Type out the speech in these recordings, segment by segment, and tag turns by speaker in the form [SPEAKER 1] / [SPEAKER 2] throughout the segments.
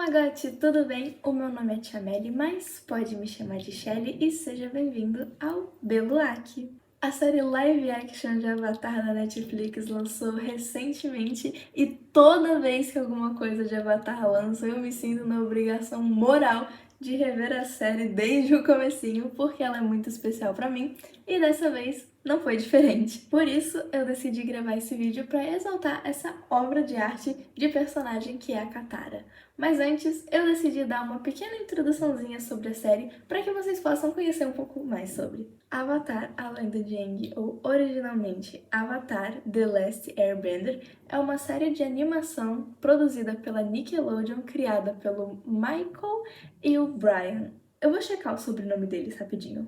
[SPEAKER 1] Magote, tudo bem? O meu nome é Tiameli, mas pode me chamar de Shelly e seja bem-vindo ao Beluac. A série live action de Avatar da Netflix lançou recentemente e toda vez que alguma coisa de Avatar lança, eu me sinto na obrigação moral de rever a série desde o comecinho, porque ela é muito especial pra mim e dessa vez não foi diferente. Por isso, eu decidi gravar esse vídeo para exaltar essa obra de arte de personagem que é a Katara. Mas antes, eu decidi dar uma pequena introduçãozinha sobre a série para que vocês possam conhecer um pouco mais sobre. Avatar, a Lenda de Aang, ou originalmente Avatar: The Last Airbender, é uma série de animação produzida pela Nickelodeon, criada pelo Michael e o Brian. Eu vou checar o sobrenome deles rapidinho.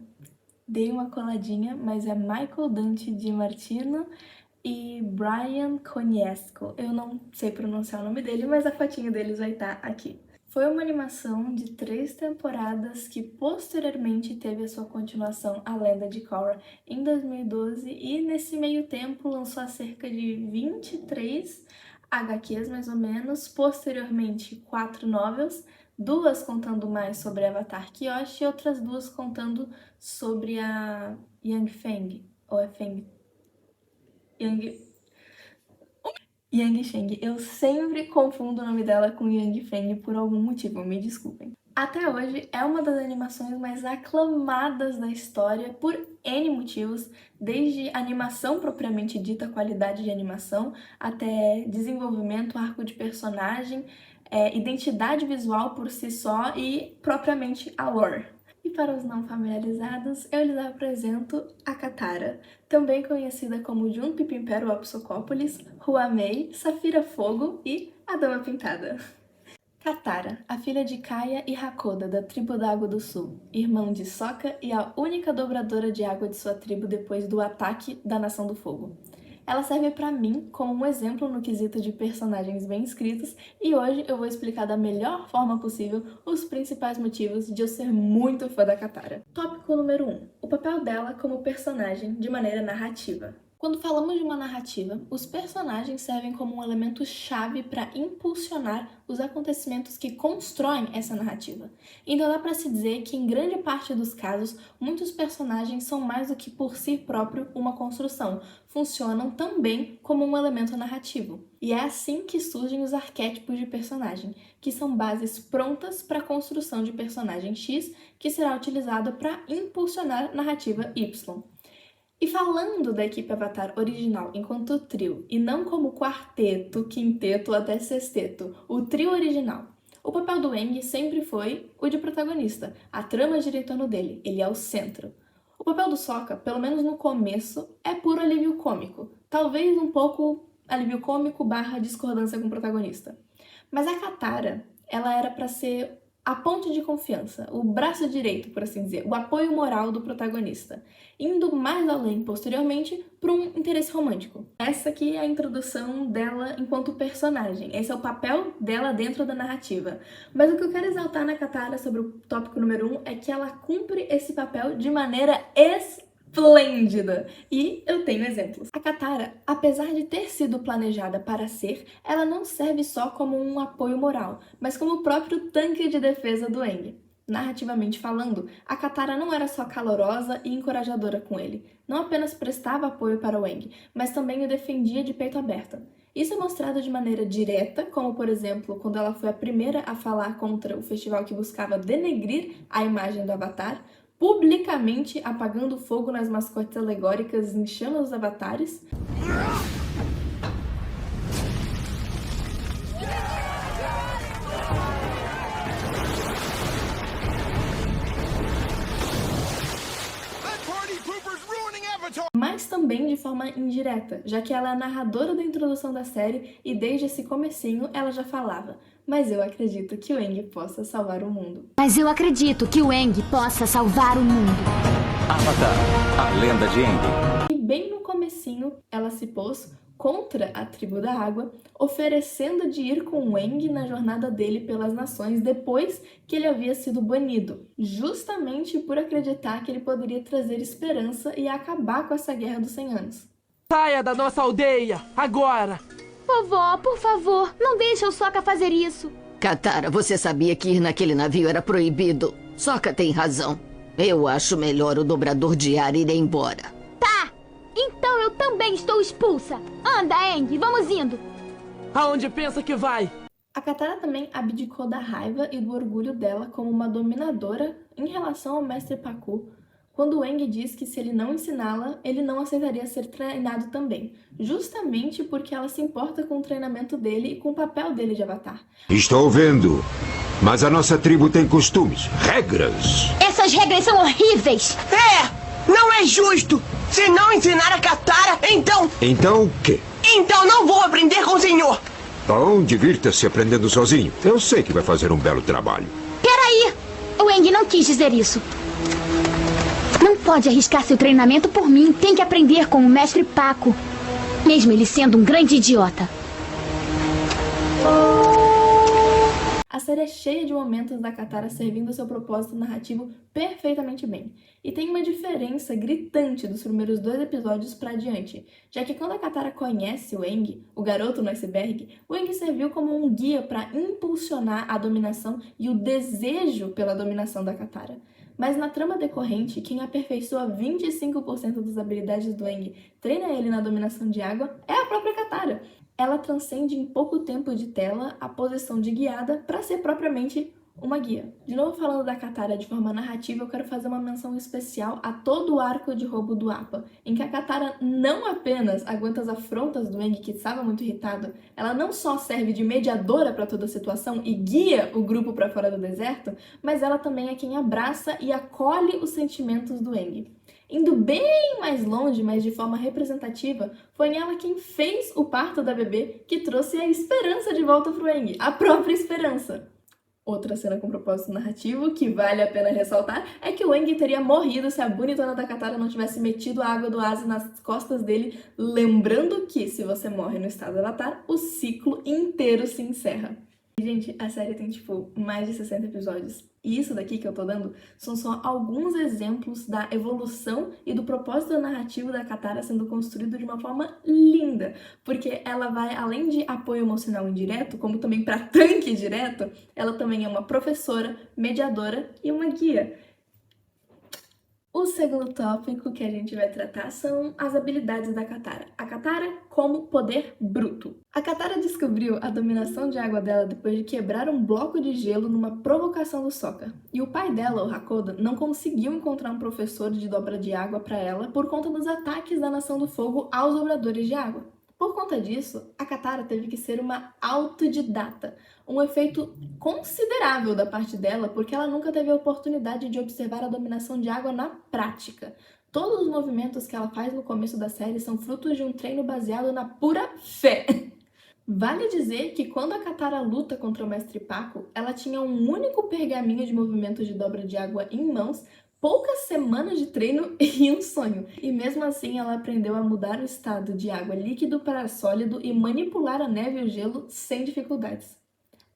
[SPEAKER 1] Dei uma coladinha, mas é Michael Dante Di Martino e Brian Konietzko. Eu não sei pronunciar o nome dele, mas a fotinho deles vai estar aqui. Foi uma animação de 3 temporadas que posteriormente teve a sua continuação, A Lenda de Korra, em 2012, e nesse meio tempo lançou cerca de 23 HQs, mais ou menos, posteriormente 4 novels, 2 contando mais sobre Avatar Kyoshi e outras 2 contando sobre a Yang Feng, ou é Feng? Yang Sheng. Eu sempre confundo o nome dela com Yang Feng por algum motivo, me desculpem. Até hoje é uma das animações mais aclamadas da história por N motivos, desde animação propriamente dita, qualidade de animação, até desenvolvimento, arco de personagem, identidade visual por si só e propriamente a lore. E para os não familiarizados, eu lhes apresento a Katara, também conhecida como Junpei Pimpero Apsocopolis, Ruamei, Safira Fogo e a Dama Pintada. Katara, a filha de Kaia e Hakoda, da tribo da Água do Sul, irmã de Sokka e a única dobradora de água de sua tribo depois do ataque da Nação do Fogo. Ela serve pra mim como um exemplo no quesito de personagens bem escritos e hoje eu vou explicar da melhor forma possível os principais motivos de eu ser muito fã da Katara. Tópico número 1. O papel dela como personagem de maneira narrativa. Quando falamos de uma narrativa, os personagens servem como um elemento chave para impulsionar os acontecimentos que constroem essa narrativa. Então dá para se dizer que em grande parte dos casos, muitos personagens são mais do que por si próprio uma construção, funcionam também como um elemento narrativo. E é assim que surgem os arquétipos de personagem, que são bases prontas para a construção de personagem X, que será utilizada para impulsionar narrativa Y. E falando da equipe Avatar original enquanto trio, e não como quarteto, quinteto ou até sexteto, o trio original, o papel do Aang sempre foi o de protagonista, a trama gira em torno dele, ele é o centro. O papel do Sokka, pelo menos no começo, é puro alívio cômico, talvez um pouco alívio cômico / discordância com o protagonista. Mas a Katara, ela era para ser a ponte de confiança, o braço direito, por assim dizer, o apoio moral do protagonista, indo mais além, posteriormente, para um interesse romântico. Essa aqui é a introdução dela enquanto personagem, esse é o papel dela dentro da narrativa. Mas o que eu quero exaltar na Katara sobre o tópico número 1 é que ela cumpre esse papel de maneira esplêndida. E eu tenho exemplos. A Katara, apesar de ter sido planejada para ser, ela não serve só como um apoio moral, mas como o próprio tanque de defesa do Aang. Narrativamente falando, a Katara não era só calorosa e encorajadora com ele, não apenas prestava apoio para o Aang, mas também o defendia de peito aberto. Isso é mostrado de maneira direta, como por exemplo, quando ela foi a primeira a falar contra o festival que buscava denegrir a imagem do Avatar, publicamente apagando fogo nas mascotes alegóricas em chamas dos avatares. Mas também de forma indireta, já que ela é a narradora da introdução da série e desde esse comecinho ela já falava: mas eu acredito que o Aang possa salvar o mundo.
[SPEAKER 2] Mas eu acredito que o Aang possa salvar o mundo.
[SPEAKER 3] Avatar, a Lenda de Aang.
[SPEAKER 1] E bem no comecinho ela se pôs contra a tribo da água, oferecendo de ir com o Aang na jornada dele pelas nações depois que ele havia sido banido, justamente por acreditar que ele poderia trazer esperança e acabar com essa guerra dos 100 anos.
[SPEAKER 4] Saia da nossa aldeia, agora!
[SPEAKER 2] Vovó, por favor, não deixe o Sokka fazer isso.
[SPEAKER 4] Katara, você sabia que ir naquele navio era proibido? Sokka tem razão. Eu acho melhor o dobrador de ar ir embora.
[SPEAKER 2] Tá! Então eu também estou expulsa. Anda, Aang, vamos indo.
[SPEAKER 5] Aonde pensa que vai?
[SPEAKER 1] A Katara também abdicou da raiva e do orgulho dela como uma dominadora em relação ao mestre Pakku, quando o Aang diz que se ele não ensiná-la, ele não aceitaria ser treinado também, justamente porque ela se importa com o treinamento dele e com o papel dele de Avatar.
[SPEAKER 6] Estou vendo. Mas a nossa tribo tem costumes, regras.
[SPEAKER 2] Essas regras são horríveis.
[SPEAKER 7] Não é justo! Se não ensinar a Katara, então...
[SPEAKER 6] Então o quê?
[SPEAKER 7] Então não vou aprender com o senhor!
[SPEAKER 6] Bom, divirta-se aprendendo sozinho. Eu sei que vai fazer um belo trabalho.
[SPEAKER 2] Peraí! O Aang não quis dizer isso. Não pode arriscar seu treinamento por mim. Tem que aprender com o mestre Pakku. Mesmo ele sendo um grande idiota.
[SPEAKER 1] A série é cheia de momentos da Katara servindo seu propósito narrativo perfeitamente bem. E tem uma diferença gritante dos primeiros 2 episódios pra diante, já que quando a Katara conhece o Aang, o garoto no iceberg, o Aang serviu como um guia para impulsionar a dominação e o desejo pela dominação da Katara. Mas na trama decorrente, quem aperfeiçoa 25% das habilidades do Aang, treina ele na dominação de água, é a própria Katara. Ela transcende em pouco tempo de tela a posição de guiada para ser propriamente uma guia. De novo falando da Katara de forma narrativa, eu quero fazer uma menção especial a todo o arco de roubo do Appa, em que a Katara não apenas aguenta as afrontas do Aang, que estava muito irritado, ela não só serve de mediadora para toda a situação e guia o grupo para fora do deserto, mas ela também é quem abraça e acolhe os sentimentos do Aang. Indo bem mais longe, mas de forma representativa, foi ela quem fez o parto da bebê que trouxe a esperança de volta pro Aang, a própria esperança. Outra cena com propósito narrativo que vale a pena ressaltar é que o Aang teria morrido se a bonitona da Katara não tivesse metido a água do oásis nas costas dele, lembrando que se você morre no estado Avatar, o ciclo inteiro se encerra. Gente, a série tem, mais de 60 episódios. E isso daqui que eu tô dando são só alguns exemplos da evolução e do propósito narrativo da Katara sendo construído de uma forma linda. Porque ela vai, além de apoio emocional indireto, como também para tanque direto, ela também é uma professora, mediadora e uma guia. O segundo tópico que a gente vai tratar são as habilidades da Katara. A Katara como poder bruto. A Katara descobriu a dominação de água dela depois de quebrar um bloco de gelo numa provocação do Sokka. E o pai dela, o Hakoda, não conseguiu encontrar um professor de dobra de água para ela por conta dos ataques da Nação do Fogo aos dobradores de água. Por conta disso, a Katara teve que ser uma autodidata, um efeito considerável da parte dela, porque ela nunca teve a oportunidade de observar a dominação de água na prática. Todos os movimentos que ela faz no começo da série são frutos de um treino baseado na pura fé. Vale dizer que quando a Katara luta contra o Mestre Pakku, ela tinha um único pergaminho de movimentos de dobra de água em mãos, poucas semanas de treino e um sonho. E mesmo assim ela aprendeu a mudar o estado de água líquido para sólido e manipular a neve e o gelo sem dificuldades.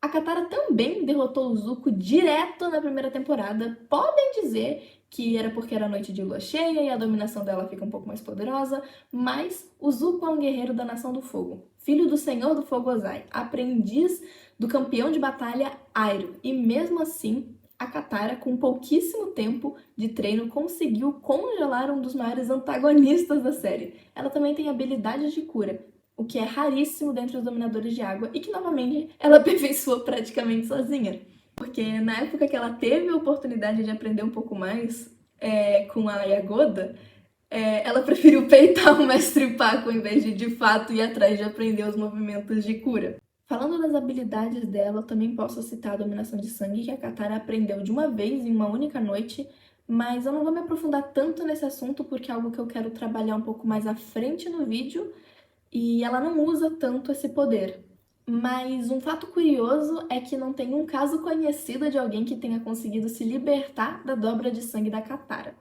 [SPEAKER 1] A Katara também derrotou o Zuko direto na primeira temporada. Podem dizer que era porque era noite de lua cheia e a dominação dela fica um pouco mais poderosa, mas o Zuko é um guerreiro da Nação do Fogo, filho do Senhor do Fogo Ozai, aprendiz do campeão de batalha Iroh, e mesmo assim a Katara, com pouquíssimo tempo de treino, conseguiu congelar um dos maiores antagonistas da série. Ela também tem habilidades de cura, o que é raríssimo dentre os dominadores de água e que, novamente, ela aperfeiçoou praticamente sozinha. Porque na época que ela teve a oportunidade de aprender um pouco mais com a Yagoda, ela preferiu peitar o Mestre Pakku em vez de fato, ir atrás de aprender os movimentos de cura. Falando das habilidades dela, eu também posso citar a dominação de sangue, que a Katara aprendeu de uma vez, em uma única noite, mas eu não vou me aprofundar tanto nesse assunto porque é algo que eu quero trabalhar um pouco mais à frente no vídeo, e ela não usa tanto esse poder. Mas um fato curioso é que não tem um caso conhecido de alguém que tenha conseguido se libertar da dobra de sangue da Katara.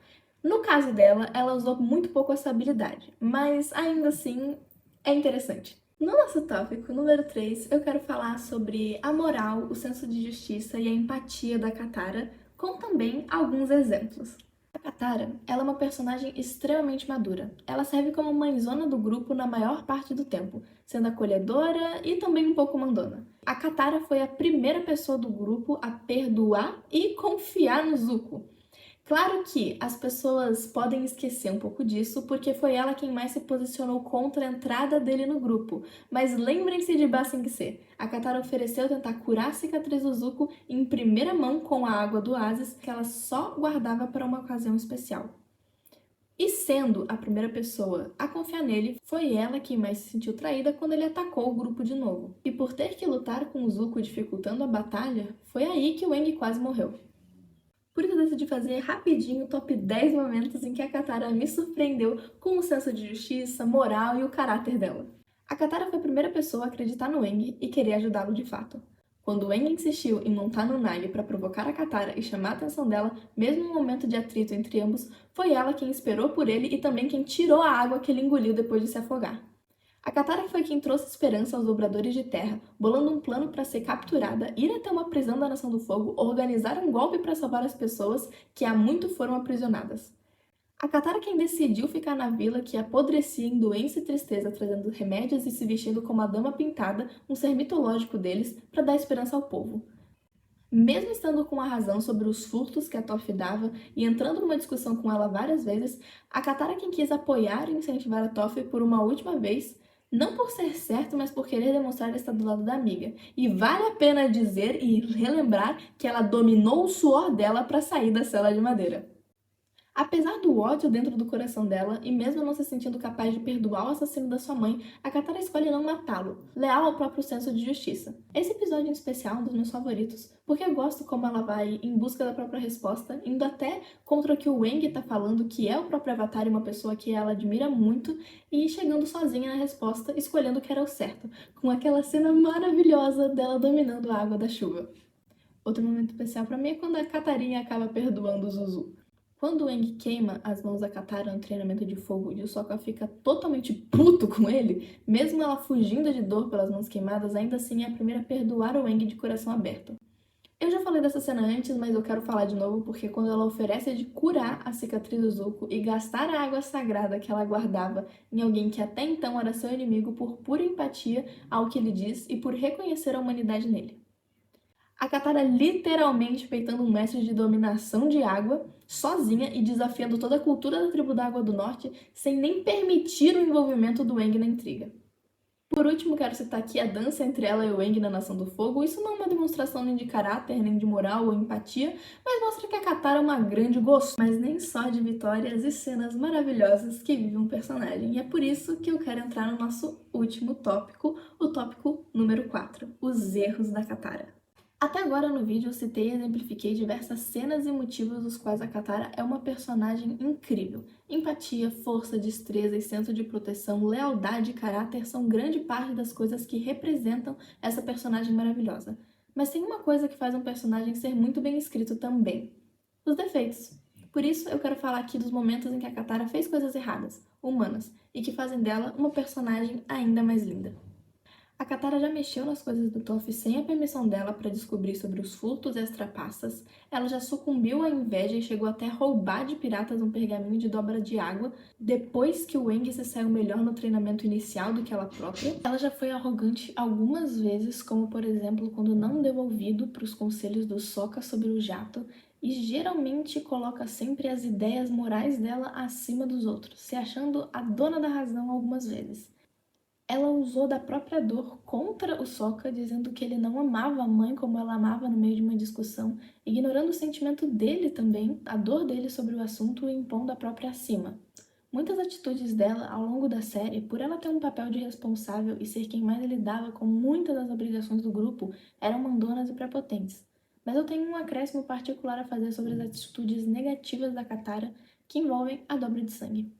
[SPEAKER 1] No caso dela, ela usou muito pouco essa habilidade, mas ainda assim é interessante. No nosso tópico número 3, eu quero falar sobre a moral, o senso de justiça e a empatia da Katara, com também alguns exemplos. A Katara, ela é uma personagem extremamente madura. Ela serve como mãezona do grupo na maior parte do tempo, sendo acolhedora e também um pouco mandona. A Katara foi a primeira pessoa do grupo a perdoar e confiar no Zuko. Claro que as pessoas podem esquecer um pouco disso, porque foi ela quem mais se posicionou contra a entrada dele no grupo. Mas lembrem-se de Ba Sing Se. A Katara ofereceu tentar curar a cicatriz do Zuko em primeira mão com a água do oásis, que ela só guardava para uma ocasião especial. E sendo a primeira pessoa a confiar nele, foi ela quem mais se sentiu traída quando ele atacou o grupo de novo. E por ter que lutar com o Zuko dificultando a batalha, foi aí que o Aang quase morreu. Por isso eu decidi fazer rapidinho o top 10 momentos em que a Katara me surpreendeu com o senso de justiça, moral e o caráter dela. A Katara foi a primeira pessoa a acreditar no Aang e querer ajudá-lo de fato. Quando o Aang insistiu em montar no Nile para provocar a Katara e chamar a atenção dela, mesmo no momento de atrito entre ambos, foi ela quem esperou por ele e também quem tirou a água que ele engoliu depois de se afogar. A Katara foi quem trouxe esperança aos dobradores de terra, bolando um plano para ser capturada, ir até uma prisão da Nação do Fogo, organizar um golpe para salvar as pessoas que há muito foram aprisionadas. A Katara quem decidiu ficar na vila que apodrecia em doença e tristeza, trazendo remédios e se vestindo como a Dama Pintada, um ser mitológico deles, para dar esperança ao povo. Mesmo estando com a razão sobre os furtos que a Toph dava e entrando numa discussão com ela várias vezes, a Katara quem quis apoiar e incentivar a Toph por uma última vez, não por ser certo, mas por querer demonstrar estar do lado da amiga. E vale a pena dizer e relembrar que ela dominou o suor dela para sair da cela de madeira. Apesar do ódio dentro do coração dela, e mesmo não se sentindo capaz de perdoar o assassino da sua mãe, a Katara escolhe não matá-lo, leal ao próprio senso de justiça. Esse episódio em especial é um dos meus favoritos, porque eu gosto como ela vai em busca da própria resposta, indo até contra o que o Aang tá falando, que é o próprio Avatar e uma pessoa que ela admira muito, e chegando sozinha na resposta, escolhendo o que era o certo, com aquela cena maravilhosa dela dominando a água da chuva. Outro momento especial pra mim é quando a Katarinha acaba perdoando o Zuzu. Quando o Aang queima as mãos da Katara no treinamento de fogo e o Sokka fica totalmente puto com ele, mesmo ela fugindo de dor pelas mãos queimadas, ainda assim é a primeira a perdoar o Aang de coração aberto. Eu já falei dessa cena antes, mas eu quero falar de novo porque quando ela oferece de curar a cicatriz do Zuko e gastar a água sagrada que ela guardava em alguém que até então era seu inimigo por pura empatia ao que ele diz e por reconhecer a humanidade nele. A Katara literalmente peitando um mestre de dominação de água, sozinha e desafiando toda a cultura da tribo da Água do Norte, sem nem permitir o envolvimento do Aang na intriga. Por último, quero citar aqui a dança entre ela e o Aang na Nação do Fogo. Isso não é uma demonstração nem de caráter, nem de moral ou empatia, mas mostra que a Katara é uma grande gostosa, mas nem só de vitórias e cenas maravilhosas que vive um personagem. E é por isso que eu quero entrar no nosso último tópico, o tópico número 4, os erros da Katara. Até agora no vídeo eu citei e exemplifiquei diversas cenas e motivos dos quais a Katara é uma personagem incrível. Empatia, força, destreza e senso de proteção, lealdade e caráter são grande parte das coisas que representam essa personagem maravilhosa. Mas tem uma coisa que faz um personagem ser muito bem escrito também: os defeitos. Por isso eu quero falar aqui dos momentos em que a Katara fez coisas erradas, humanas, e que fazem dela uma personagem ainda mais linda. A Katara já mexeu nas coisas do Toph sem a permissão dela para descobrir sobre os furtos e as trapaças, ela já sucumbiu à inveja e chegou até a roubar de piratas um pergaminho de dobra de água, depois que o Aang se saiu melhor no treinamento inicial do que ela própria. Ela já foi arrogante algumas vezes, como por exemplo quando não deu ouvido para os conselhos do Sokka sobre o jato, e geralmente coloca sempre as ideias morais dela acima dos outros, se achando a dona da razão algumas vezes. Ela usou da própria dor contra o Sokka, dizendo que ele não amava a mãe como ela amava no meio de uma discussão, ignorando o sentimento dele também, a dor dele sobre o assunto e impondo a própria acima. Muitas atitudes dela ao longo da série, por ela ter um papel de responsável e ser quem mais lidava com muitas das obrigações do grupo, eram mandonas e prepotentes. Mas eu tenho um acréscimo particular a fazer sobre as atitudes negativas da Katara que envolvem a dobra de sangue.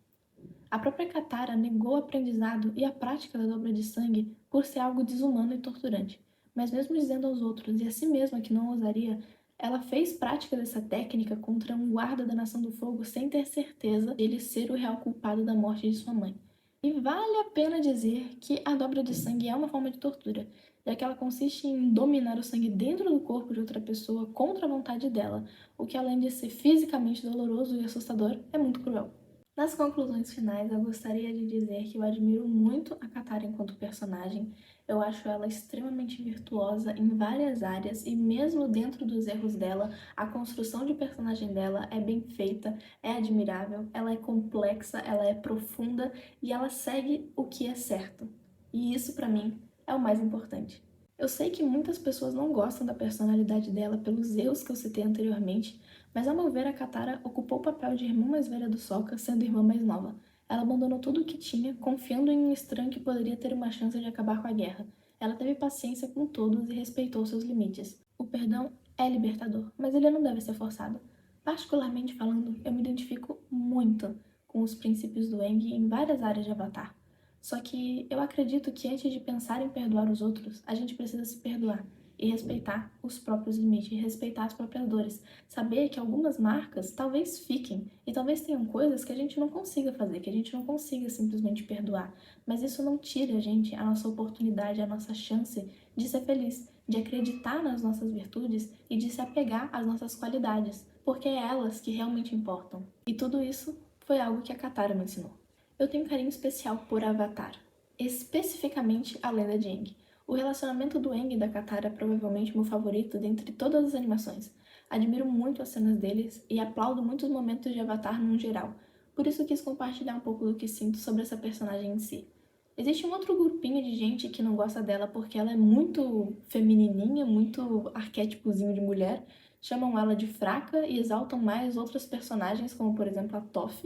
[SPEAKER 1] A própria Katara negou o aprendizado e a prática da dobra de sangue por ser algo desumano e torturante, mas mesmo dizendo aos outros e a si mesma que não ousaria, ela fez prática dessa técnica contra um guarda da Nação do Fogo sem ter certeza de ele ser o real culpado da morte de sua mãe. E vale a pena dizer que a dobra de sangue é uma forma de tortura. já que ela consiste em dominar o sangue dentro do corpo de outra pessoa contra a vontade dela, o que além de ser fisicamente doloroso e assustador, é muito cruel. Nas conclusões finais, eu gostaria de dizer que eu admiro muito a Katara enquanto personagem. Eu acho ela extremamente virtuosa em várias áreas e mesmo dentro dos erros dela, a construção de personagem dela é bem feita, é admirável, ela é complexa, ela é profunda e ela segue o que é certo. E isso, pra mim, é o mais importante. Eu sei que muitas pessoas não gostam da personalidade dela pelos erros que eu citei anteriormente, mas ao meu ver a Katara ocupou o papel de irmã mais velha do Sokka, sendo irmã mais nova. Ela abandonou tudo o que tinha, confiando em um estranho que poderia ter uma chance de acabar com a guerra. Ela teve paciência com todos e respeitou seus limites. O perdão é libertador, mas ele não deve ser forçado. Particularmente falando, eu me identifico muito com os princípios do Aang em várias áreas de Avatar. Só que eu acredito que antes de pensar em perdoar os outros, a gente precisa se perdoar e respeitar os próprios limites, respeitar as próprias dores. Saber que algumas marcas talvez fiquem e talvez tenham coisas que a gente não consiga fazer, que a gente não consiga simplesmente perdoar. Mas isso não tira a gente a nossa oportunidade, a nossa chance de ser feliz, de acreditar nas nossas virtudes e de se apegar às nossas qualidades, porque é elas que realmente importam. E tudo isso foi algo que a Katara me ensinou. Eu tenho um carinho especial por Avatar, especificamente a Lenda de Aang. O relacionamento do Aang e da Katara é provavelmente meu favorito dentre todas as animações. Admiro muito as cenas deles e aplaudo muitos momentos de Avatar no geral, por isso quis compartilhar um pouco do que sinto sobre essa personagem em si. Existe um outro grupinho de gente que não gosta dela porque ela é muito feminininha, muito arquétipozinho de mulher, chamam ela de fraca e exaltam mais outras personagens, como por exemplo a Toph.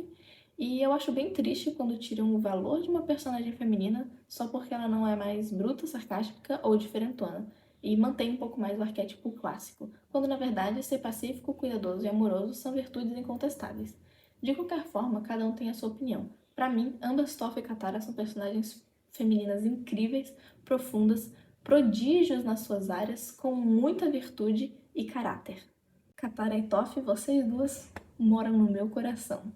[SPEAKER 1] E eu acho bem triste quando tiram o valor de uma personagem feminina só porque ela não é mais bruta, sarcástica ou diferentona, e mantém um pouco mais o arquétipo clássico, quando na verdade ser pacífico, cuidadoso e amoroso são virtudes incontestáveis. De qualquer forma, cada um tem a sua opinião. Pra mim, ambas Toph e Katara são personagens femininas incríveis, profundas, prodígios nas suas áreas, com muita virtude e caráter. Katara e Toph, vocês duas moram no meu coração.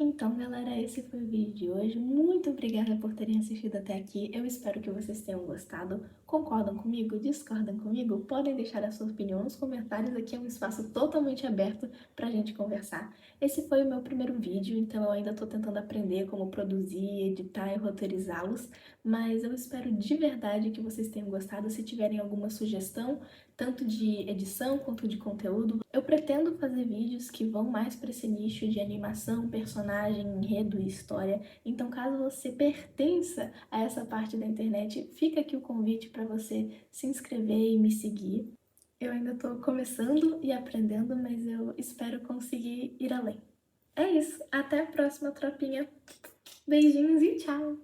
[SPEAKER 1] Então, galera, esse foi o vídeo de hoje. Muito obrigada por terem assistido até aqui. Eu espero que vocês tenham gostado. Concordam comigo? Discordam comigo? Podem deixar a sua opinião nos comentários. Aqui é um espaço totalmente aberto pra gente conversar. Esse foi o meu primeiro vídeo, então eu ainda tô tentando aprender como produzir, editar e roteirizá-los. Mas eu espero de verdade que vocês tenham gostado. Se tiverem alguma sugestão, tanto de edição quanto de conteúdo, eu pretendo fazer vídeos que vão mais para esse nicho de animação, personagem, enredo e história. Então, caso você pertença a essa parte da internet, fica aqui o convite para você se inscrever e me seguir. Eu ainda estou começando e aprendendo, mas eu espero conseguir ir além. É isso, até a próxima, tropinha. Beijinhos e tchau!